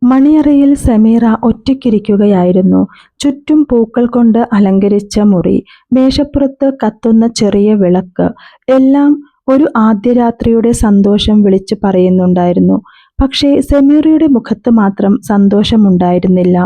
മണിയറയിൽ സമീറ ഒറ്റയ്ക്കിരിക്കുകയായിരുന്നു. ചുറ്റും പൂക്കൾ കൊണ്ട് അലങ്കരിച്ച മുറി, മേശപ്പുറത്ത് കത്തുന്ന ചെറിയ വിളക്ക്, എല്ലാം ഒരു ആദ്യ രാത്രിയുടെ സന്തോഷം വിളിച്ചു പറയുന്നുണ്ടായിരുന്നു. പക്ഷേ സമീറയുടെ മുഖത്ത് മാത്രം സന്തോഷമുണ്ടായിരുന്നില്ല.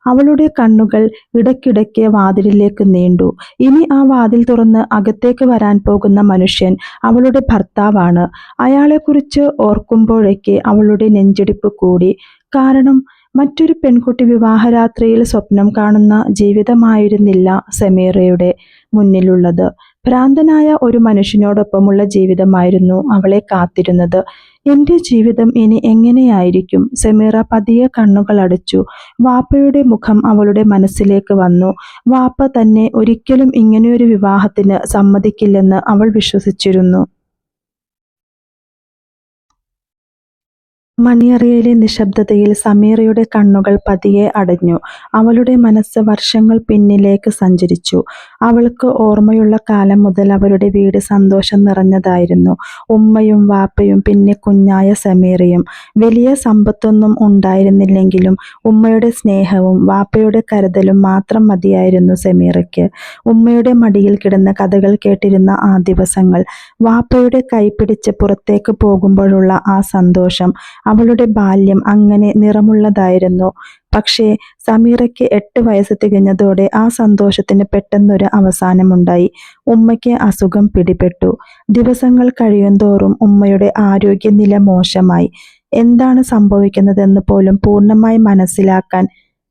അവളുടെ കണ്ണുകൾ ഇടയ്ക്കിടയ്ക്ക് വാതിലിലേക്ക് നീണ്ടു. ഇനി ആ വാതിൽ തുറന്ന് അകത്തേക്ക് വരാൻ പോകുന്ന മനുഷ്യൻ അവളുടെ ഭർത്താവാണ്. അയാളെക്കുറിച്ച് ഓർക്കുമ്പോഴേക്ക് അവളുടെ നെഞ്ചിടിപ്പ് കൂടി. കാരണം മറ്റൊരു പെൺകുട്ടി വിവാഹരാത്രിയിൽ സ്വപ്നം കാണുന്ന ജീവിതമായിരുന്നില്ല സമീറയുടെ മുന്നിലുള്ളത്. ഭ്രാന്തനായ ഒരു മനുഷ്യനോടൊപ്പമുള്ള ജീവിതമായിരുന്നു അവളെ കാത്തിരുന്നത്. എന്റെ ജീവിതം ഇനി എങ്ങനെയായിരിക്കും? സമീറ പതിയെ കണ്ണുകൾ അടച്ചു. വാപ്പയുടെ മുഖം അവളുടെ മനസ്സിലേക്ക് വന്നു. വാപ്പ തന്നെ ഒരിക്കലും ഇങ്ങനെയൊരു വിവാഹത്തിന് സമ്മതിക്കില്ലെന്ന് അവൾ വിശ്വസിച്ചിരുന്നു. മണിയറയിലെ നിശബ്ദതയിൽ സമീറയുടെ കണ്ണുകൾ പതിയെ അടഞ്ഞു. അവളുടെ മനസ്സ് വർഷങ്ങൾ പിന്നിലേക്ക് സഞ്ചരിച്ചു. അവൾക്ക് ഓർമ്മയുള്ള കാലം മുതൽ അവരുടെ വീട് സന്തോഷം നിറഞ്ഞതായിരുന്നു. ഉമ്മയും വാപ്പയും പിന്നെ കുഞ്ഞായ സമീറയും. വലിയ സമ്പത്തൊന്നും ഉണ്ടായിരുന്നില്ലെങ്കിലും ഉമ്മയുടെ സ്നേഹവും വാപ്പയുടെ കരുതലും മാത്രം മതിയായിരുന്നു സമീറയ്ക്ക്. ഉമ്മയുടെ മടിയിൽ കിടന്ന് കഥകൾ കേട്ടിരുന്ന ആ ദിവസങ്ങൾ, വാപ്പയുടെ കൈ പിടിച്ച് പുറത്തേക്ക് പോകുമ്പോഴുള്ള ആ സന്തോഷം, അവളുടെ ബാല്യം അങ്ങനെ നിറമുള്ളതായിരുന്നു. പക്ഷേ സമീറയ്ക്ക് 8 വയസ്സ് തികഞ്ഞതോടെ ആ സന്തോഷത്തിന് പെട്ടെന്നൊരു അവസാനമുണ്ടായി. ഉമ്മയ്ക്ക് അസുഖം പിടിപെട്ടു. ദിവസങ്ങൾ കഴിയുന്തോറും ഉമ്മയുടെ ആരോഗ്യനില മോശമായി. എന്താണ് സംഭവിക്കുന്നതെന്ന് പോലും പൂർണ്ണമായി മനസ്സിലാക്കാൻ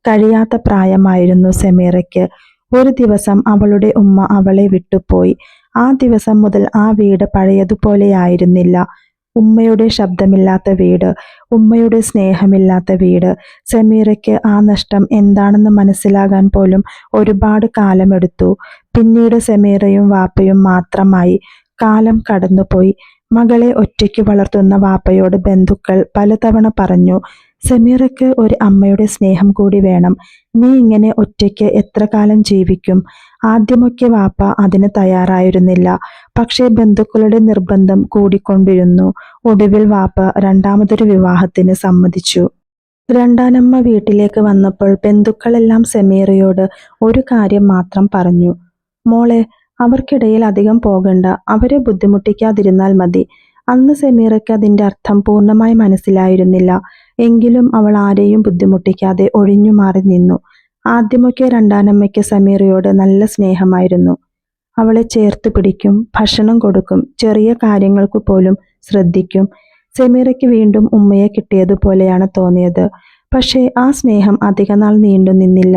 കഴിയാത്ത പ്രായമായിരുന്നു സമീറയ്ക്ക്. ഒരു ദിവസം അവളുടെ ഉമ്മ അവളെ വിട്ടുപോയി. ആ ദിവസം മുതൽ ആ വീട് പഴയതുപോലെയായിരുന്നില്ല. ഉമ്മയുടെ ശബ്ദമില്ലാത്ത വീട്, ഉമ്മയുടെ സ്നേഹമില്ലാത്ത വീട്. സമീറയ്ക്ക് ആ നഷ്ടം എന്താണെന്ന് മനസ്സിലാകാൻ പോലും ഒരുപാട് കാലമെടുത്തു. പിന്നീട് സമീറയും വാപ്പയും മാത്രമായി. കാലം കടന്നുപോയി. മകളെ ഒറ്റയ്ക്ക് വളർത്തുന്ന വാപ്പയോട് ബന്ധുക്കൾ പലതവണ പറഞ്ഞു, സമീറയ്ക്ക് ഒരു അമ്മയുടെ സ്നേഹം കൂടി വേണം. നീ ഇങ്ങനെ ഒറ്റയ്ക്ക് എത്ര കാലം ജീവിക്കും? ആദ്യമൊക്കെ വാപ്പ അതിന് തയ്യാറായിരുന്നില്ല. പക്ഷേ ബന്ധുക്കളുടെ നിർബന്ധം കൂടിക്കൊണ്ടിരുന്നു. ഒടുവിൽ വാപ്പ രണ്ടാമതൊരു വിവാഹത്തിന് സമ്മതിച്ചു. രണ്ടാനമ്മ വീട്ടിലേക്ക് വന്നപ്പോൾ ബന്ധുക്കളെല്ലാം സമീറയോട് ഒരു കാര്യം മാത്രം പറഞ്ഞു, മോളെ, അവർക്കിടയിൽ അധികം പോകണ്ട, അവരെ ബുദ്ധിമുട്ടിക്കാതിരുന്നാൽ മതി. അന്ന് സമീറയ്ക്ക് അതിൻ്റെ അർത്ഥം പൂർണ്ണമായി മനസ്സിലായിരുന്നില്ല. എങ്കിലും അവൾ ആരെയും ബുദ്ധിമുട്ടിക്കാതെ ഒഴിഞ്ഞു മാറി നിന്നു. ആദ്യമൊക്കെ രണ്ടാനമ്മയ്ക്ക് സമീറയോട് നല്ല സ്നേഹമായിരുന്നു. അവളെ ചേർത്ത് പിടിക്കും, ഭക്ഷണം കൊടുക്കും, ചെറിയ കാര്യങ്ങൾക്ക് പോലും ശ്രദ്ധിക്കും. സമീറയ്ക്ക് വീണ്ടും ഉമ്മയെ കിട്ടിയതുപോലെയാണ് തോന്നിയത്. പക്ഷേ ആ സ്നേഹം അധികനാൾ നീണ്ടു നിന്നില്ല.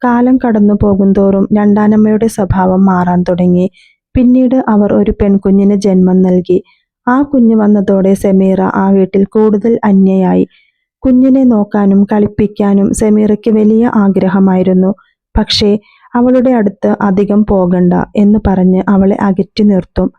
കാലം കടന്നു പോകുന്തോറും രണ്ടാനമ്മയുടെ സ്വഭാവം മാറാൻ തുടങ്ങി. പിന്നീട് അവർ ഒരു പെൺകുഞ്ഞിന് ജന്മം നൽകി. ആ കുഞ്ഞ് വന്നതോടെ സമീറ ആ വീട്ടിൽ കൂടുതൽ അന്യയായി. കുഞ്ഞിനെ നോക്കാനും കളിപ്പിക്കാനും സമീറയ്ക്ക് വലിയ ആഗ്രഹമായിരുന്നു. പക്ഷേ അവളുടെ അടുത്ത് അധികം പോകണ്ട എന്ന് പറഞ്ഞ് അവളെ അകറ്റി നിർത്തും.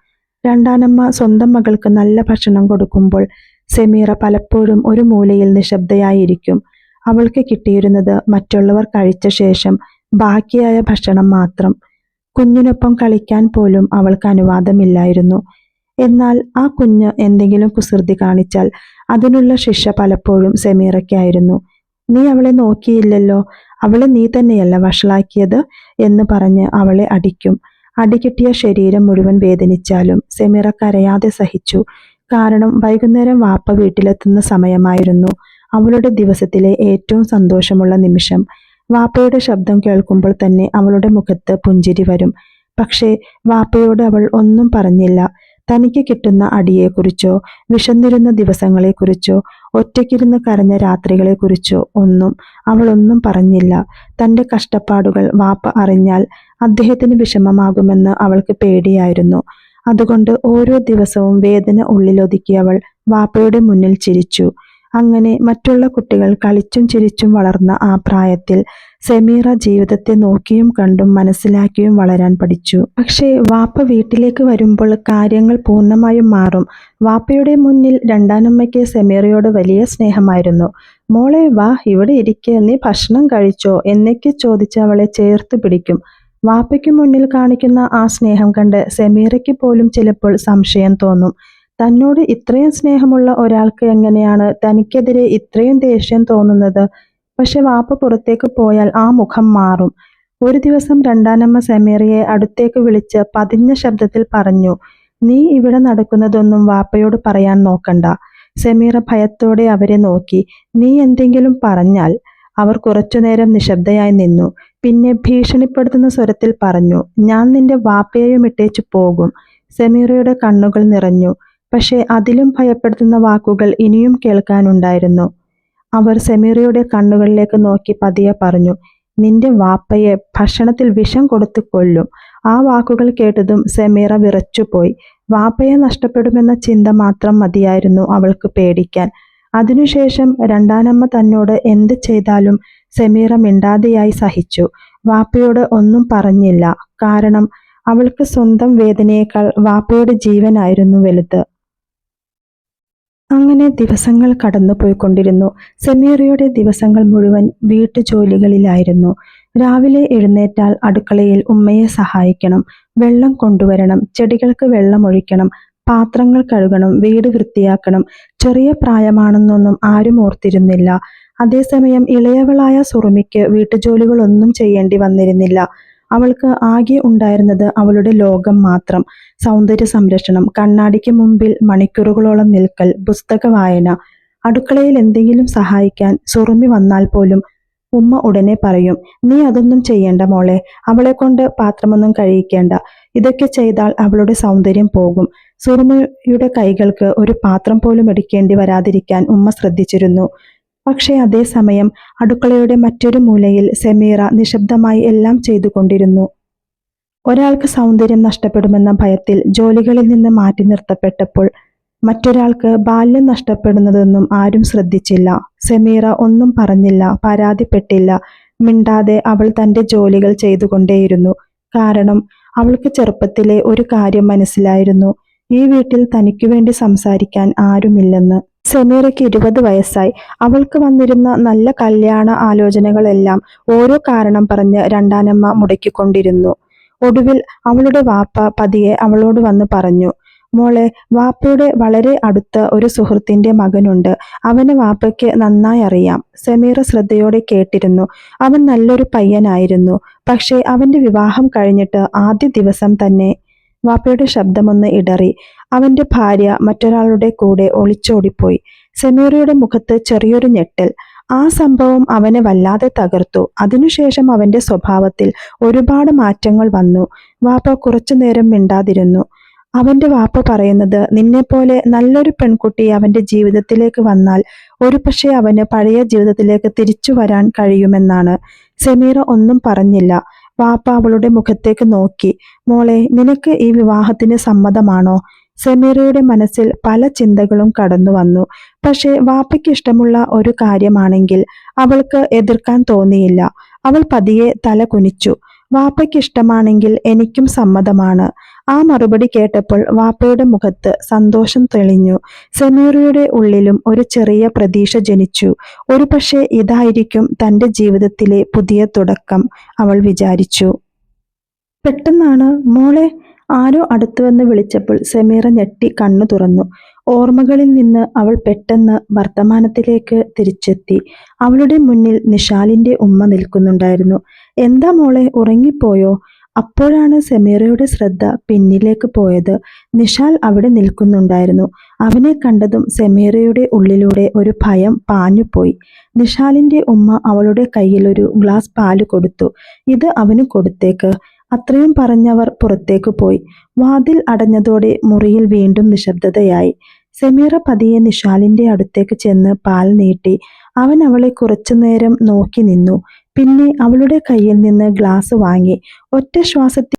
രണ്ടാനമ്മ സ്വന്തം മകൾക്ക് നല്ല ഭക്ഷണം കൊടുക്കുമ്പോൾ സമീറ പലപ്പോഴും ഒരു മൂലയിൽ നിശബ്ദയായിരിക്കും. അവൾക്ക് കിട്ടിയിരുന്നത് മറ്റുള്ളവർ കഴിച്ച ശേഷം ബാക്കിയായ ഭക്ഷണം മാത്രം. കുഞ്ഞിനൊപ്പം കളിക്കാൻ പോലും അവൾക്ക് അനുവാദമില്ലായിരുന്നു. എന്നാൽ ആ കുഞ്ഞ് എന്തെങ്കിലും കുസൃതി കാണിച്ചാൽ അതിനുള്ള ശിക്ഷ പലപ്പോഴും സമീറയ്ക്കായിരുന്നു. നീ അവളെ നോക്കിയില്ലല്ലോ, അവളെ നീ തന്നെയല്ല വഷളാക്കിയത് എന്ന് പറഞ്ഞ് അവളെ അടിക്കും. അടികിട്ടിയ ശരീരം മുഴുവൻ വേദനിച്ചാലും സമീറ കരയാതെ സഹിച്ചു. കാരണം വൈകുന്നേരം വാപ്പ വീട്ടിലെത്തുന്ന സമയമായിരുന്നു അവളുടെ ദിവസത്തിലെ ഏറ്റവും സന്തോഷമുള്ള നിമിഷം. വാപ്പയുടെ ശബ്ദം കേൾക്കുമ്പോൾ തന്നെ അവളുടെ മുഖത്ത് പുഞ്ചിരി വരും. പക്ഷേ വാപ്പയോട് അവൾ ഒന്നും പറഞ്ഞില്ല. തനിക്ക് കിട്ടുന്ന അടിയെക്കുറിച്ചോ, വിശന്നിരുന്ന ദിവസങ്ങളെക്കുറിച്ചോ, ഒറ്റയ്ക്കിരുന്ന് കരഞ്ഞ രാത്രികളെക്കുറിച്ചോ അവളൊന്നും പറഞ്ഞില്ല. തൻ്റെ കഷ്ടപ്പാടുകൾ വാപ്പ അറിഞ്ഞാൽ അദ്ദേഹത്തിന് വിഷമമാകുമെന്ന് അവൾക്ക് പേടിയായിരുന്നു. അതുകൊണ്ട് ഓരോ ദിവസവും വേദന ഉള്ളിലൊതുക്കി അവൾ വാപ്പയുടെ മുന്നിൽ ചിരിച്ചു. അങ്ങനെ മറ്റുള്ള കുട്ടികൾ കളിച്ചും ചിരിച്ചും വളർന്ന ആ പ്രായത്തിൽ സമീറ ജീവിതത്തെ നോക്കിയും കണ്ടും മനസ്സിലാക്കിയും വളരാൻ പഠിച്ചു. പക്ഷേ വാപ്പ വീട്ടിലേക്ക് വരുമ്പോൾ കാര്യങ്ങൾ പൂർണ്ണമായും മാറും. വാപ്പയുടെ മുന്നിൽ രണ്ടാനമ്മയ്ക്ക് സമീറയോട് വലിയ സ്നേഹമായിരുന്നു. മോളെ വാ, ഇവിടെ ഇരിക്കെ, നീ ഭക്ഷണം കഴിച്ചോ എന്നൊക്കെ ചോദിച്ച് അവളെ ചേർത്ത് പിടിക്കും. വാപ്പയ്ക്ക് മുന്നിൽ കാണിക്കുന്ന ആ സ്നേഹം കണ്ട് സമീറയ്ക്ക് പോലും ചിലപ്പോൾ സംശയം തോന്നും. തന്നോട് ഇത്രയും സ്നേഹമുള്ള ഒരാൾക്ക് എങ്ങനെയാണ് തനിക്കെതിരെ ഇത്രയും ദേഷ്യം തോന്നുന്നത്? പക്ഷെ വാപ്പ പുറത്തേക്ക് പോയാൽ ആ മുഖം മാറും. ഒരു ദിവസം രണ്ടാനമ്മ സമീറയെ അടുത്തേക്ക് വിളിച്ച് പതിഞ്ഞ ശബ്ദത്തിൽ പറഞ്ഞു, "നീ ഇവിടെ നടക്കുന്നതൊന്നും വാപ്പയോട് പറയാൻ നോക്കണ്ട." സമീറ ഭയത്തോടെ അവരെ നോക്കി. "നീ എന്തെങ്കിലും പറഞ്ഞാൽ?" അവർ കുറച്ചുനേരം നിശബ്ദയായി നിന്നു. പിന്നെ ഭീഷണിപ്പെടുത്തുന്ന സ്വരത്തിൽ പറഞ്ഞു, "ഞാൻ നിന്റെ വാപ്പയെയും ഇട്ടേച്ചു പോകും." സമീറയുടെ കണ്ണുകൾ നിറഞ്ഞു. പക്ഷേ അതിലും ഭയപ്പെടുത്തുന്ന വാക്കുകൾ ഇനിയും കേൾക്കാനുണ്ടായിരുന്നു. അവർ സമീറയുടെ കണ്ണുകളിലേക്ക് നോക്കി പതിയെ പറഞ്ഞു, "നിന്റെ വാപ്പയെ ഭക്ഷണത്തിൽ വിഷം കൊടുത്തു കൊല്ലും." ആ വാക്കുകൾ കേട്ടതും സമീറ വിറച്ചുപോയി. വാപ്പയെ നഷ്ടപ്പെടുമെന്ന ചിന്ത മാത്രം മതിയായിരുന്നു അവൾക്ക് പേടിക്കാൻ. അതിനുശേഷം രണ്ടാനമ്മ തന്നോട് എന്ത് ചെയ്താലും സമീറ മിണ്ടാതെയായി സഹിച്ചു. വാപ്പയോട് ഒന്നും പറഞ്ഞില്ല. കാരണം അവൾക്ക് സ്വന്തം വേദനയേക്കാൾ വാപ്പയുടെ ജീവനായിരുന്നു വലുത്. അങ്ങനെ ദിവസങ്ങൾ കടന്നുപോയിക്കൊണ്ടിരുന്നു. സമീറയുടെ ദിവസങ്ങൾ മുഴുവൻ വീട്ടുജോലികളിലായിരുന്നു. രാവിലെ എഴുന്നേറ്റാൽ അടുക്കളയിൽ ഉമ്മയെ സഹായിക്കണം, വെള്ളം കൊണ്ടുവരണം, ചെടികൾക്ക് വെള്ളമൊഴിക്കണം, പാത്രങ്ങൾ കഴുകണം, വീട് വൃത്തിയാക്കണം. ചെറിയ പ്രായമാണെന്നൊന്നും ആരും ഓർത്തിരുന്നില്ല. അതേസമയം ഇളയവളായ സുറുമിക്ക് വീട്ടുജോലികളൊന്നും ചെയ്യേണ്ടി വന്നിരുന്നില്ല. അവൾക്ക് ആകെ ഉണ്ടായിരുന്നത് അവളുടെ ലോകം മാത്രം. സൗന്ദര്യ സംരക്ഷണം, കണ്ണാടിക്ക് മുമ്പിൽ മണിക്കൂറുകളോളം നിൽക്കൽ, പുസ്തക വായന. അടുക്കളയിൽ എന്തെങ്കിലും സഹായിക്കാൻ സുറുമി വന്നാൽ പോലും ഉമ്മ ഉടനെ പറയും, "നീ അതൊന്നും ചെയ്യണ്ട മോളെ, അവളെ കൊണ്ട് പാത്രമൊന്നും കഴിയിക്കേണ്ട. ഇതൊക്കെ ചെയ്താൽ അവളുടെ സൗന്ദര്യം പോകും." സുറുമിയുടെ കൈകൾക്ക് ഒരു പാത്രം പോലും എടുക്കേണ്ടി വരാതിരിക്കാൻ ഉമ്മ ശ്രദ്ധിച്ചിരുന്നു. പക്ഷേ അതേസമയം അടുക്കളയുടെ മറ്റൊരു മൂലയിൽ സമീറ നിശബ്ദമായി എല്ലാം ചെയ്തുകൊണ്ടിരുന്നു. ഒരാൾക്ക് സൗന്ദര്യം നഷ്ടപ്പെടുമെന്ന ഭയത്തിൽ ജോലികളിൽ നിന്ന് മാറ്റി നിർത്തപ്പെട്ടപ്പോൾ മറ്റൊരാൾക്ക് ബാല്യം നഷ്ടപ്പെടുന്നതൊന്നും ആരും ശ്രദ്ധിച്ചില്ല. സമീറ ഒന്നും പറഞ്ഞില്ല, പരാതിപ്പെട്ടില്ല. മിണ്ടാതെ അവൾ തൻ്റെ ജോലികൾ ചെയ്തുകൊണ്ടേയിരുന്നു. കാരണം അവൾക്ക് ചെറുപ്പത്തിലെ ഒരു കാര്യം മനസ്സിലായിരുന്നു, ഈ വീട്ടിൽ തനിക്കു വേണ്ടി സംസാരിക്കാൻ ആരുമില്ലെന്ന്. സമീറയ്ക്ക് 20 വയസ്സായി. അവൾക്ക് വന്നിരുന്ന നല്ല കല്യാണ ആലോചനകളെല്ലാം ഓരോ കാരണം പറഞ്ഞ് രണ്ടാനമ്മ മുടക്കിക്കൊണ്ടിരുന്നു. ഒടുവിൽ അവളുടെ വാപ്പ പതിയെ അവളോട് വന്ന് പറഞ്ഞു, "മോളെ, വാപ്പയുടെ വളരെ അടുത്ത ഒരു സുഹൃത്തിന്റെ മകനുണ്ട്. അവനെ വാപ്പയ്ക്ക് നന്നായി അറിയാം." സമീറ ശ്രദ്ധയോടെ കേട്ടിരുന്നു. അവൻ നല്ലൊരു പയ്യനായിരുന്നു. പക്ഷേ അവന്റെ വിവാഹം കഴിഞ്ഞിട്ട് ആദ്യ ദിവസം തന്നെ വാപ്പയുടെ ശബ്ദമൊന്ന് ഇടറി. അവന്റെ ഭാര്യ മറ്റൊരാളുടെ കൂടെ ഒളിച്ചോടിപ്പോയി. സമീറയുടെ മുഖത്ത് ചെറിയൊരു ഞെട്ടൽ. ആ സംഭവം അവനെ വല്ലാതെ തകർത്തു. അതിനുശേഷം അവന്റെ സ്വഭാവത്തിൽ ഒരുപാട് മാറ്റങ്ങൾ വന്നു. വാപ്പ കുറച്ചുനേരം മിണ്ടാതിരുന്നു. അവന്റെ വാപ്പ പറയുന്നത്, "നിന്നെപ്പോലെ നല്ലൊരു പെൺകുട്ടി അവന്റെ ജീവിതത്തിലേക്ക് വന്നാൽ ഒരുപക്ഷെ അവന് പഴയ ജീവിതത്തിലേക്ക് തിരിച്ചു വരാൻ കഴിയുമെന്നാണ്." സമീറ ഒന്നും പറഞ്ഞില്ല. വാപ്പ അവളുടെ മുഖത്തേക്ക് നോക്കി. "മോളെ, നിനക്ക് ഈ വിവാഹത്തിന് സമ്മതമാണോ?" സമീറയുടെ മനസ്സിൽ പല ചിന്തകളും കടന്നു വന്നു. പക്ഷേ വാപ്പയ്ക്ക് ഇഷ്ടമുള്ള ഒരു കാര്യമാണെങ്കിൽ അവൾക്ക് എതിർക്കാൻ തോന്നിയില്ല. അവൾ പതിയെ തല കുനിച്ചു. "വാപ്പയ്ക്ക് ഇഷ്ടമാണെങ്കിൽ എനിക്കും സമ്മതമാണ്." ആ മറുപടി കേട്ടപ്പോൾ വാപ്പയുടെ മുഖത്ത് സന്തോഷം തെളിഞ്ഞു. സമീറയുടെ ഉള്ളിലും ഒരു ചെറിയ പ്രതീക്ഷ ജനിച്ചു. ഒരുപക്ഷെ ഇതായിരിക്കും തൻ്റെ ജീവിതത്തിലെ പുതിയ തുടക്കം, അവൾ വിചാരിച്ചു. പെട്ടെന്നാണ് "മോളെ." ആരോ അടുത്തുവന്ന് വിളിച്ചപ്പോൾ സമീറ ഞെട്ടി കണ്ണു തുറന്നു. ഓർമ്മകളിൽ നിന്ന് അവൾ പെട്ടെന്ന് വർത്തമാനത്തിലേക്ക് തിരിച്ചെത്തി. അവളുടെ മുന്നിൽ നിഷാലിന്റെ ഉമ്മ നിൽക്കുന്നുണ്ടായിരുന്നു. "എന്താ മോളെ, ഉറങ്ങിപ്പോയോ?" അപ്പോഴാണ് സമീറയുടെ ശ്രദ്ധ പിന്നിലേക്ക് പോയത്. നിഷാൽ അവിടെ നിൽക്കുന്നുണ്ടായിരുന്നു. അവനെ കണ്ടതും സമീറയുടെ ഉള്ളിലൂടെ ഒരു ഭയം പാഞ്ഞുപോയി. നിഷാലിന്റെ ഉമ്മ അവളുടെ കയ്യിൽ ഒരു ഗ്ലാസ് പാല് കൊടുത്തു. "ഇത് അവന് കൊടുത്തേക്ക്." അത്രയും പറഞ്ഞവർ പുറത്തേക്ക് പോയി. വാതിൽ അടഞ്ഞതോടെ മുറിയിൽ വീണ്ടും നിശബ്ദതയായി. സമീറ പതിയെ നിഷാലിന്റെ അടുത്തേക്ക് ചെന്ന് പാൽ നീട്ടി. അവൻ അവളെ കുറച്ചുനേരം നോക്കി നിന്നു. പിന്നെ അവളുടെ കയ്യിൽ നിന്ന് ഗ്ലാസ് വാങ്ങി ഒറ്റ ശ്വാസത്തിൽ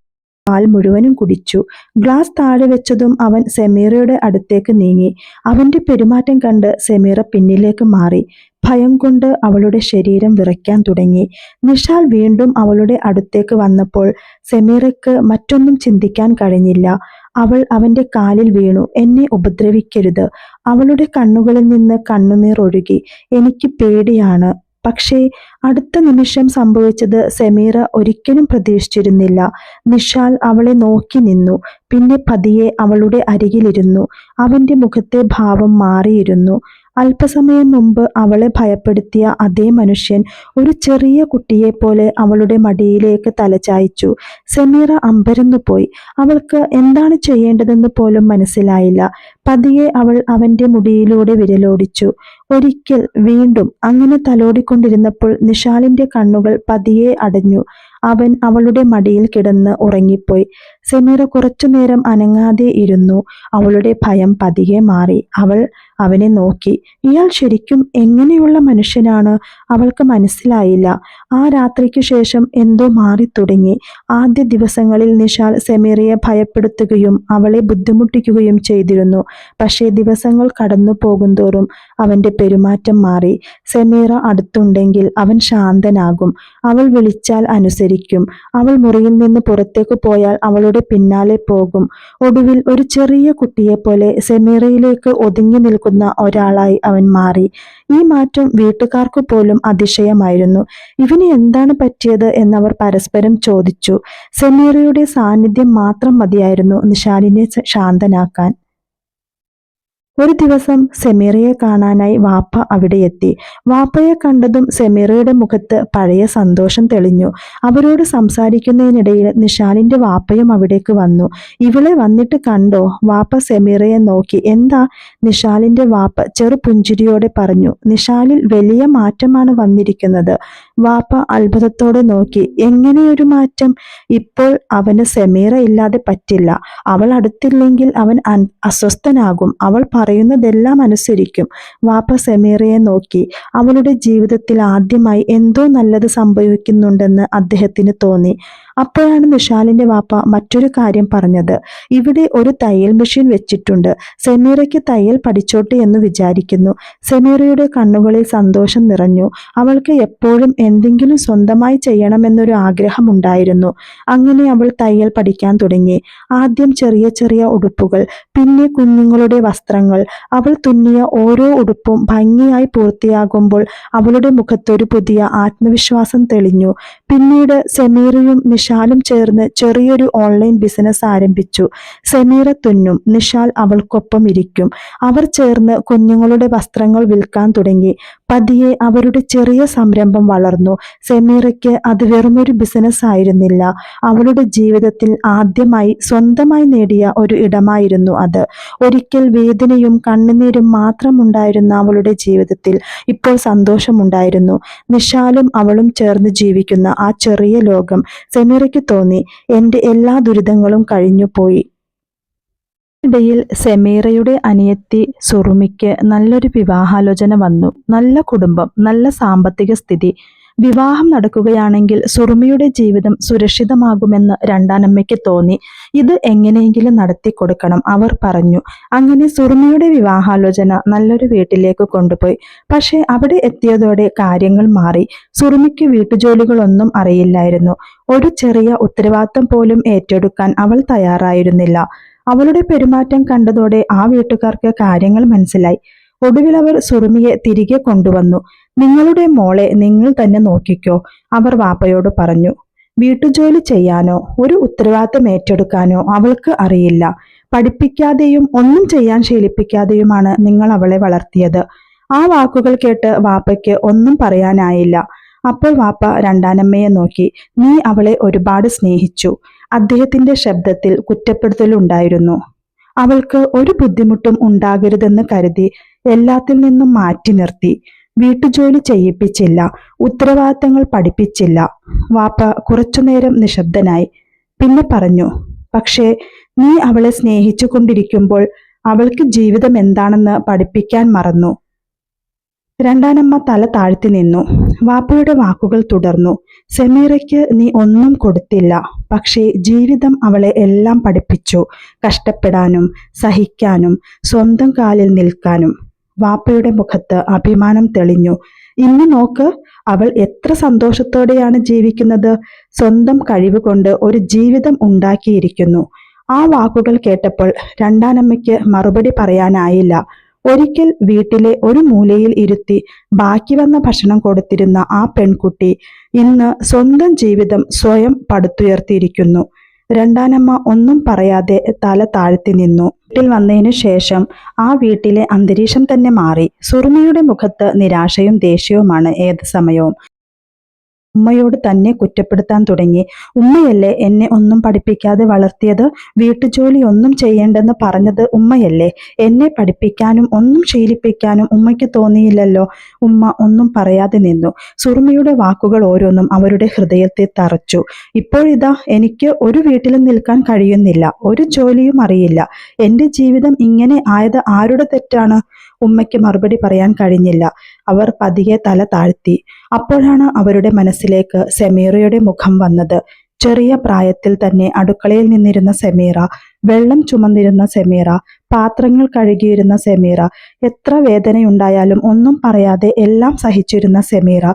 പാൽ മുഴുവനും കുടിച്ചു. ഗ്ലാസ് താഴെ വെച്ചതും അവൻ സമീറയുടെ അടുത്തേക്ക് നീങ്ങി. അവന്റെ പെരുമാറ്റം കണ്ട് സമീറ പിന്നിലേക്ക് മാറി. ഭയം കൊണ്ട് അവളുടെ ശരീരം വിറയ്ക്കാൻ തുടങ്ങി. നിഷാൽ വീണ്ടും അവളുടെ അടുത്തേക്ക് വന്നപ്പോൾ സമീറയ്ക്ക് മറ്റൊന്നും ചിന്തിക്കാൻ കഴിഞ്ഞില്ല. അവൾ അവന്റെ കാലിൽ വീണു. "എന്നെ ഉപദ്രവിക്കരുത്." അവളുടെ കണ്ണുകളിൽ നിന്ന് കണ്ണുനീർ ഒഴുകി. "എനിക്ക് പേടിയാണ്." പക്ഷേ അടുത്ത നിമിഷം സംഭവിച്ചത് സെമീറ ഒരിക്കലും പ്രതീക്ഷിച്ചിരുന്നില്ല. നിഷാൽ അവളെ നോക്കി നിന്നു. പിന്നെ പതിയെ അവളുടെ അരികിലിരുന്നു. അവന്റെ മുഖത്തെ ഭാവം മാറിയിരുന്നു. അല്പസമയം മുമ്പ് അവളെ ഭയപ്പെടുത്തിയ അതേ മനുഷ്യൻ ഒരു ചെറിയ കുട്ടിയെപ്പോലെ അവളുടെ മടിയിലേക്ക് തലചായ്ച്ചു. സെമീറ അമ്പരന്നുപോയി. അവൾക്ക് എന്താണ് ചെയ്യേണ്ടതെന്ന് പോലും മനസ്സിലായില്ല. പതിയെ അവൾ അവന്റെ മുടിയിലൂടെ വിരലോടിച്ചു. ഒരിക്കൽ, വീണ്ടും. അങ്ങനെ തലോടിക്കൊണ്ടിരുന്നപ്പോൾ നിഷാലിന്റെ കണ്ണുകൾ പതിയെ അടഞ്ഞു. അവൻ അവളുടെ മടിയിൽ കിടന്ന് ഉറങ്ങിപ്പോയി. സെമീറ കുറച്ചുനേരം അനങ്ങാതെ ഇരുന്നു. അവളുടെ ഭയം പതിയെ മാറി. അവൾ അവനെ നോക്കി. ഇയാൾ ശരിക്കും എങ്ങനെയുള്ള മനുഷ്യനാണ്? അവൾക്ക് മനസ്സിലായില്ല. ആ രാത്രിക്കു ശേഷം എന്തോ മാറി തുടങ്ങി. ആദ്യ ദിവസങ്ങളിൽ നിഷാൽ സെമീറയെ ഭയപ്പെടുത്തുകയും അവളെ ബുദ്ധിമുട്ടിക്കുകയും ചെയ്തിരുന്നു. പക്ഷേ ദിവസങ്ങൾ കടന്നു പോകുന്തോറും അവന്റെ പെരുമാറ്റം മാറി. സെമീറ അടുത്തുണ്ടെങ്കിൽ അവൻ ശാന്തനാകും. അവൾ വിളിച്ചാൽ അനുസരിക്കും. അവൾ മുറിയിൽ നിന്ന് പുറത്തേക്ക് പോയാൽ അവളുടെ പിന്നാലെ പോകും. ഒടുവിൽ ഒരു ചെറിയ കുട്ടിയെപ്പോലെ സെമീറയിലേക്ക് ഒതുങ്ങി നിൽക്കുന്ന ഒരാളായി അവൻ മാറി. ഈ മാറ്റം വീട്ടുകാർക്ക് പോലും അതിശയമായിരുന്നു. ഇവന് എന്താണ് പറ്റിയത് എന്നവർ പരസ്പരം ചോദിച്ചു. സെമീറയുടെ സാന്നിധ്യം മാത്രം മതിയായിരുന്നു നിഷാലിനെ ശാന്തനാക്കാൻ. ഒരു ദിവസം സെമീറയെ കാണാനായി വാപ്പ അവിടെ എത്തി. വാപ്പയെ കണ്ടതും സെമീറയുടെ മുഖത്ത് പഴയ സന്തോഷം തെളിഞ്ഞു. അവരോട് സംസാരിക്കുന്നതിനിടയിൽ നിഷാലിന്റെ വാപ്പയും അവിടേക്ക് വന്നു. ഇവളെ വന്നിട്ട് കണ്ടോ? വാപ്പ സെമീറയെ നോക്കി. എന്താ? നിഷാലിന്റെ വാപ്പ ചെറുപുഞ്ചിരിയോടെ പറഞ്ഞു. നിഷാലിൽ വലിയ മാറ്റമാണ് വന്നിരിക്കുന്നത്. വാപ്പ അത്ഭുതത്തോടെ നോക്കി. എങ്ങനെയൊരു മാറ്റം? ഇപ്പോൾ അവന് സെമീറ ഇല്ലാതെ പറ്റില്ല. അവൾ അടുത്തില്ലെങ്കിൽ അവൻ അസ്വസ്ഥനാകും. അവൾ പറയുന്നതെല്ലാം അനുസരിക്കും. വാപ്പ സെമീറയെ നോക്കി. അവളുടെ ജീവിതത്തിൽ ആദ്യമായി എന്തോ നല്ലത് സംഭവിക്കുന്നുണ്ടെന്ന് അദ്ദേഹത്തിന് തോന്നി. അപ്പോഴാണ് നിഷാലിന്റെ വാപ്പ മറ്റൊരു കാര്യം പറഞ്ഞത്. ഇവിടെ ഒരു തയ്യൽ മെഷീൻ വെച്ചിട്ടുണ്ട്. സെമീറയ്ക്ക് തയ്യൽ പഠിച്ചോട്ടെ എന്ന് വിചാരിക്കുന്നു. സെമീറയുടെ കണ്ണുകളിൽ സന്തോഷം നിറഞ്ഞു. അവൾക്ക് എപ്പോഴും എന്തെങ്കിലും സ്വന്തമായി ചെയ്യണമെന്നൊരു ആഗ്രഹമുണ്ടായിരുന്നു. അങ്ങനെ അവൾ തയ്യൽ പഠിക്കാൻ തുടങ്ങി. ആദ്യം ചെറിയ ചെറിയ ഉടുപ്പുകൾ, പിന്നെ കുഞ്ഞുങ്ങളുടെ വസ്ത്രങ്ങൾ. അവൾ തുന്നിയ ഓരോ ഉടുപ്പും ഭംഗിയായി പൂർത്തിയാകുമ്പോൾ അവളുടെ മുഖത്തൊരു പുതിയ ആത്മവിശ്വാസം തെളിഞ്ഞു. പിന്നീട് സെമീറയും നിഷാലും ചേർന്ന് ചെറിയൊരു ഓൺലൈൻ ബിസിനസ് ആരംഭിച്ചു. സെമീറ തുന്നും, നിഷാൽ അവൾക്കൊപ്പം ഇരിക്കും. അവർ ചേർന്ന് കുഞ്ഞുങ്ങളുടെ വസ്ത്രങ്ങൾ വിൽക്കാൻ തുടങ്ങി. പതിയെ അവരുടെ ചെറിയ സംരംഭം വളർന്നു. സെമീറയ്ക്ക് അത് വെറുമൊരു ബിസിനസ് ആയിരുന്നില്ല. അവളുടെ ജീവിതത്തിൽ ആദ്യമായി സ്വന്തമായി നേടിയ ഒരു ഇടമായിരുന്നു അത്. ഒരിക്കൽ വേദനയും കണ്ണുനീരും മാത്രമുണ്ടായിരുന്ന അവളുടെ ജീവിതത്തിൽ ഇപ്പോൾ സന്തോഷമുണ്ടായിരുന്നു. നിഷാലും അവളും ചേർന്ന് ജീവിക്കുന്ന ആ ചെറിയ ലോകം. സെമീറയ്ക്ക് തോന്നി, എന്റെ എല്ലാ ദുരിതങ്ങളും കഴിഞ്ഞുപോയി. ഇടയിൽ സെമീറയുടെ അനിയത്തി സുറുമിക്ക് നല്ലൊരു വിവാഹാലോചന വന്നു. നല്ല കുടുംബം, നല്ല സാമ്പത്തിക സ്ഥിതി. വിവാഹം നടക്കുകയാണെങ്കിൽ സുറുമിയുടെ ജീവിതം സുരക്ഷിതമാകുമെന്ന് രണ്ടാനമ്മയ്ക്ക് തോന്നി. ഇത് എങ്ങനെയെങ്കിലും നടത്തിക്കൊടുക്കണം, അവർ പറഞ്ഞു. അങ്ങനെ സുറുമിയുടെ വിവാഹാലോചന നല്ലൊരു വീട്ടിലേക്ക് കൊണ്ടുപോയി. പക്ഷേ അവിടെ എത്തിയതോടെ കാര്യങ്ങൾ മാറി. സുറുമിക്ക് വീട്ടുജോലികളൊന്നും അറിയില്ലായിരുന്നു. ഒരു ചെറിയ ഉത്തരവാദിത്തം പോലും ഏറ്റെടുക്കാൻ അവൾ തയ്യാറായിരുന്നില്ല. അവളുടെ പെരുമാറ്റം കണ്ടതോടെ ആ വീട്ടുകാർക്ക് കാര്യങ്ങൾ മനസ്സിലായി. ഒടുവിൽ അവർ സുറുമിയെ തിരികെ കൊണ്ടുവന്നു. നിങ്ങളുടെ മോളെ നിങ്ങൾ തന്നെ നോക്കിക്കോ, അവർ വാപ്പയോട് പറഞ്ഞു. വീട്ടുജോലി ചെയ്യാനോ ഒരു ഉത്തരവാദിത്തം ഏറ്റെടുക്കാനോ അവൾക്ക് അറിയില്ല. പഠിപ്പിക്കാതെയും ഒന്നും ചെയ്യാൻ ശീലിപ്പിക്കാതെയുമാണ് നിങ്ങൾ അവളെ വളർത്തിയത്. ആ വാക്കുകൾ കേട്ട് വാപ്പയ്ക്ക് ഒന്നും പറയാനായില്ല. അപ്പോൾ വാപ്പ രണ്ടാനമ്മയെ നോക്കി. നീ അവളെ ഒരുപാട് സ്നേഹിച്ചു. അദ്ദേഹത്തിന്റെ ശബ്ദത്തിൽ കുറ്റപ്പെടുത്തലുണ്ടായിരുന്നു. അവൾക്ക് ഒരു ബുദ്ധിമുട്ടും ഉണ്ടാകരുതെന്ന് കരുതി എല്ലാത്തിൽ നിന്നും മാറ്റി നിർത്തി. വീട്ടുജോലി ചെയ്യിപ്പിച്ചില്ല, ഉത്തരവാദിത്തങ്ങൾ പഠിപ്പിച്ചില്ല. വാപ്പ കുറച്ചുനേരം നിശബ്ദനായി. പിന്നെ പറഞ്ഞു, പക്ഷേ നീ അവളെ സ്നേഹിച്ചു കൊണ്ടിരിക്കുമ്പോൾ അവൾക്ക് ജീവിതം എന്താണെന്ന് പഠിപ്പിക്കാൻ മറന്നു. രണ്ടാനമ്മ തല താഴ്ത്തി നിന്നു. വാപ്പയുടെ വാക്കുകൾ തുടർന്നു. സെമീറയ്ക്ക് നീ ഒന്നും കൊടുത്തില്ല, പക്ഷേ ജീവിതം അവളെ എല്ലാം പഠിപ്പിച്ചു. കഷ്ടപ്പെടാനും സഹിക്കാനും സ്വന്തം കാലിൽ നിൽക്കാനും. വാപ്പയുടെ മുഖത്ത് അഭിമാനം തെളിഞ്ഞു. ഇന്ന് നോക്ക്, അവൾ എത്ര സന്തോഷത്തോടെയാണ് ജീവിക്കുന്നത്. സ്വന്തം കഴിവ് കൊണ്ട് ഒരു ജീവിതം ഉണ്ടാക്കിയിരിക്കുന്നു. ആ വാക്കുകൾ കേട്ടപ്പോൾ രണ്ടാനമ്മയ്ക്ക് മറുപടി പറയാനായില്ല. ഒരിക്കൽ വീട്ടിലെ ഒരു മൂലയിൽ ഇരുത്തി ബാക്കി വന്ന ഭക്ഷണം കൊടുത്തിരുന്ന ആ പെൺകുട്ടി ഇന്ന് സ്വന്തം ജീവിതം സ്വയം പടുത്തുയർത്തിയിരിക്കുന്നു. രണ്ടാനമ്മ ഒന്നും പറയാതെ തല താഴ്ത്തി നിന്നു. വീട്ടിൽ വന്നതിനു ശേഷം ആ വീട്ടിലെ അന്തരീക്ഷം തന്നെ മാറി. സുറുമിയുടെ മുഖത്ത് നിരാശയും ദേഷ്യവുമാണ് ഏത് സമയവും. ഉമ്മയോട് തന്നെ കുറ്റപ്പെടുത്താൻ തുടങ്ങി. ഉമ്മയല്ലേ എന്നെ ഒന്നും പഠിപ്പിക്കാതെ വളർത്തിയത്? വീട്ടുജോലി ഒന്നും ചെയ്യേണ്ടെന്ന് പറഞ്ഞത് ഉമ്മയല്ലേ? എന്നെ പഠിപ്പിക്കാനും ഒന്നും ശീലിപ്പിക്കാനും ഉമ്മയ്ക്ക് തോന്നിയില്ലല്ലോ. ഉമ്മ ഒന്നും പറയാതെ നിന്നു. സുറുമിയുടെ വാക്കുകൾ ഓരോന്നും അവരുടെ ഹൃദയത്തെ തറച്ചു. ഇപ്പോഴിതാ എനിക്ക് ഒരു വീട്ടിലും നിൽക്കാൻ കഴിയുന്നില്ല, ഒരു ജോലിയും അറിയില്ല. എൻ്റെ ജീവിതം ഇങ്ങനെ ആയത് ആരുടെ തെറ്റാണ്? ഉമ്മയ്ക്ക് മറുപടി പറയാൻ കഴിഞ്ഞില്ല. അവർ പതിയെ തല താഴ്ത്തി. അപ്പോഴാണ് അവരുടെ മനസ്സിലേക്ക് സെമീറയുടെ മുഖം വന്നത്. ചെറിയ പ്രായത്തിൽ തന്നെ അടുക്കളയിൽ നിന്നിരുന്ന സെമീറ, വെള്ളം ചുമന്നിരുന്ന സെമീറ, പാത്രങ്ങൾ കഴുകിയിരുന്ന സെമീറ, എത്ര വേദനയുണ്ടായാലും ഒന്നും പറയാതെ എല്ലാം സഹിച്ചിരുന്ന സെമീറ,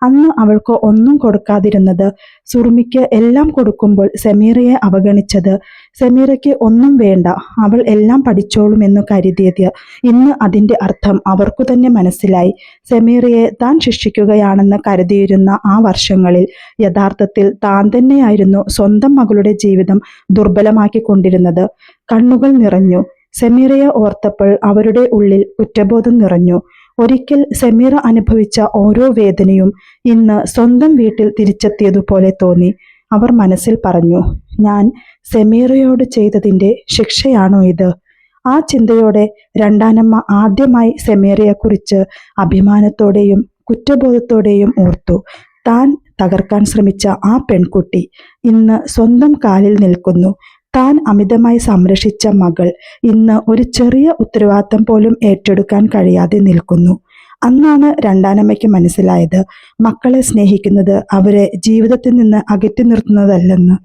അന്ന് അവൾക്ക് ഒന്നും കൊടുക്കാതിരുന്നത്, സുറുമിക്ക് എല്ലാം കൊടുക്കുമ്പോൾ സെമീറയെ അവഗണിച്ചത്, സെമീറയ്ക്ക് ഒന്നും വേണ്ട, അവൾ എല്ലാം പഠിച്ചോളുമെന്നു കരുതിയത്, ഇന്ന് അതിൻ്റെ അർത്ഥം അവർക്കു തന്നെ മനസ്സിലായി. സെമീറയെ താൻ ശിക്ഷിക്കുകയാണെന്ന് കരുതിയിരുന്ന ആ വർഷങ്ങളിൽ യഥാർത്ഥത്തിൽ താൻ തന്നെയായിരുന്നു സ്വന്തം മകളുടെ ജീവിതം ദുർബലമാക്കിക്കൊണ്ടിരുന്നത്. കണ്ണുകൾ നിറഞ്ഞു. സെമീറയെ ഓർത്തപ്പോൾ അവരുടെ ഉള്ളിൽ കുറ്റബോധം നിറഞ്ഞു. ഒരിക്കൽ സെമീറ അനുഭവിച്ച ഓരോ വേദനയും ഇന്ന് സ്വന്തം വീട്ടിൽ തിരിച്ചെത്തിയതുപോലെ തോന്നി. അവർ മനസ്സിൽ പറഞ്ഞു, ഞാൻ സെമീറയോട് ചെയ്തതിൻ്റെ ശിക്ഷയാണോ ഇത്? ആ ചിന്തയോടെ രണ്ടാനമ്മ ആദ്യമായി സെമീറയെക്കുറിച്ച് അഭിമാനത്തോടെയും കുറ്റബോധത്തോടെയും ഓർത്തു. താൻ തകർക്കാൻ ശ്രമിച്ച ആ പെൺകുട്ടി ഇന്ന് സ്വന്തം കാലിൽ നിൽക്കുന്നു. താൻ അമിതമായി സംരക്ഷിച്ച മകൾ ഇന്ന് ഒരു ചെറിയ ഉത്തരവാദിത്തം പോലും ഏറ്റെടുക്കാൻ കഴിയാതെ നിൽക്കുന്നു. അന്നാണ് രണ്ടാനമ്മയ്ക്ക് മനസ്സിലായത്, മക്കളെ സ്നേഹിക്കുന്നത് അവരെ ജീവിതത്തിൽ നിന്ന് അകറ്റി നിർത്തുന്നതല്ലെന്ന്.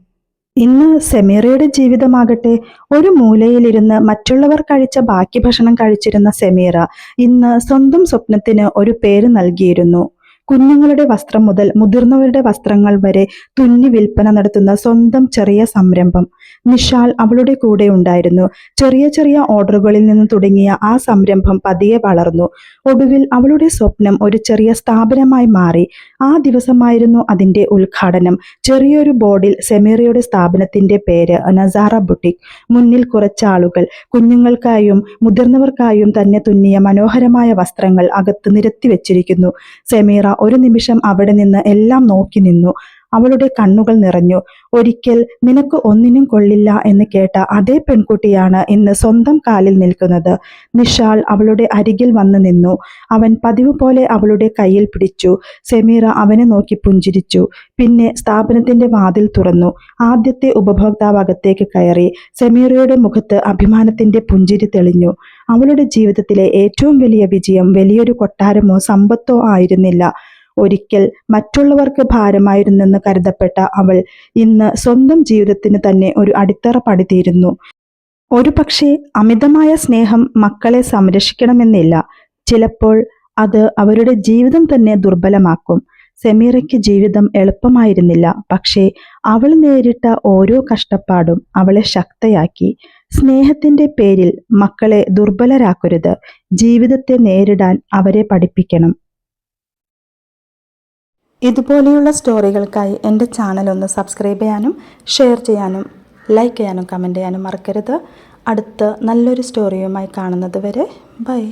ഇന്ന് സെമീറയുടെ ജീവിതമാകട്ടെ, ഒരു മൂലയിലിരുന്ന് മറ്റുള്ളവർ കഴിച്ച ബാക്കി ഭക്ഷണം കഴിച്ചിരുന്ന സെമീറ ഇന്ന് സ്വന്തം സ്വപ്നത്തിന് ഒരു പേര് നൽകിയിരുന്നു. കുഞ്ഞുങ്ങളുടെ വസ്ത്രം മുതൽ മുതിർന്നവരുടെ വസ്ത്രങ്ങൾ വരെ തുന്നി വിൽപ്പന നടത്തുന്ന സ്വന്തം ചെറിയ സംരംഭം. നിഷാൽ അവളുടെ കൂടെ ഉണ്ടായിരുന്നു. ചെറിയ ചെറിയ ഓർഡറുകളിൽ നിന്ന് തുടങ്ങിയ ആ സംരംഭം പതിയെ വളർന്നു. ഒടുവിൽ അവളുടെ സ്വപ്നം ഒരു ചെറിയ സ്ഥാപനമായി മാറി. ആ ദിവസമായിരുന്നു അതിൻ്റെ ഉദ്ഘാടനം. ചെറിയൊരു ബോർഡിൽ സെമീറയുടെ സ്ഥാപനത്തിൻ്റെ പേര് നസാറ ബുട്ടിക്. മുന്നിൽ കുറച്ചാളുകൾ കുഞ്ഞുങ്ങൾക്കായും മുതിർന്നവർക്കായും തന്നെ തുന്നിയ മനോഹരമായ വസ്ത്രങ്ങൾ അകത്ത് നിരത്തി വെച്ചിരിക്കുന്നു. സെമീറ ഒരു നിമിഷം അവിടെ നിന്ന് എല്ലാം നോക്കി നിന്നു. അവളുടെ കണ്ണുകൾ നിറഞ്ഞു. ഒരിക്കൽ നിനക്ക് ഒന്നിനും കൊള്ളില്ല എന്ന് കേട്ട അതേ പെൺകുട്ടിയാണ് ഇന്ന് സ്വന്തം കാലിൽ നിൽക്കുന്നത്. നിഷാൽ അവളുടെ അരികിൽ വന്നു നിന്നു. അവൻ പതിവ് പോലെ അവളുടെ കയ്യിൽ പിടിച്ചു. സെമീറ അവനെ നോക്കി പുഞ്ചിരിച്ചു. പിന്നെ സ്ഥാപനത്തിന്റെ വാതിൽ തുറന്നു. ആദ്യത്തെ ഉപഭോക്താവ് അകത്തേക്ക് കയറി. സെമീറയുടെ മുഖത്ത് അഭിമാനത്തിന്റെ പുഞ്ചിരി തെളിഞ്ഞു. അവളുടെ ജീവിതത്തിലെ ഏറ്റവും വലിയ വിജയം വലിയൊരു കൊട്ടാരമോ സമ്പത്തോ ആയിരുന്നില്ല. ഒരിക്കൽ മറ്റുള്ളവർക്ക് ഭാരമായിരുന്നെന്ന് കരുതപ്പെട്ട അവൾ ഇന്ന് സ്വന്തം ജീവിതത്തിന് തന്നെ ഒരു അടിത്തറ പണിതീരുന്നു. ഒരു പക്ഷേ അമിതമായ സ്നേഹം മക്കളെ സംരക്ഷിക്കണമെന്നില്ല. ചിലപ്പോൾ അത് അവരുടെ ജീവിതം തന്നെ ദുർബലമാക്കും. സെമീറയ്ക്ക് ജീവിതം എളുപ്പമായിരുന്നില്ല. പക്ഷേ അവൾ നേരിട്ട ഓരോ കഷ്ടപ്പാടും അവളെ ശക്തയാക്കി. സ്നേഹത്തിന്റെ പേരിൽ മക്കളെ ദുർബലരാക്കരുത്. ജീവിതത്തെ നേരിടാൻ അവരെ പഠിപ്പിക്കണം. ഇതുപോലെയുള്ള സ്റ്റോറികൾക്കായി എൻ്റെ ചാനൽ ഒന്ന് സബ്സ്ക്രൈബ് ചെയ്യാനും ഷെയർ ചെയ്യാനും ലൈക്ക് ചെയ്യാനും കമൻറ്റ് ചെയ്യാനും മറക്കരുത്. അടുത്ത നല്ലൊരു സ്റ്റോറിയുമായി കാണുന്നത് വരെ ബൈ.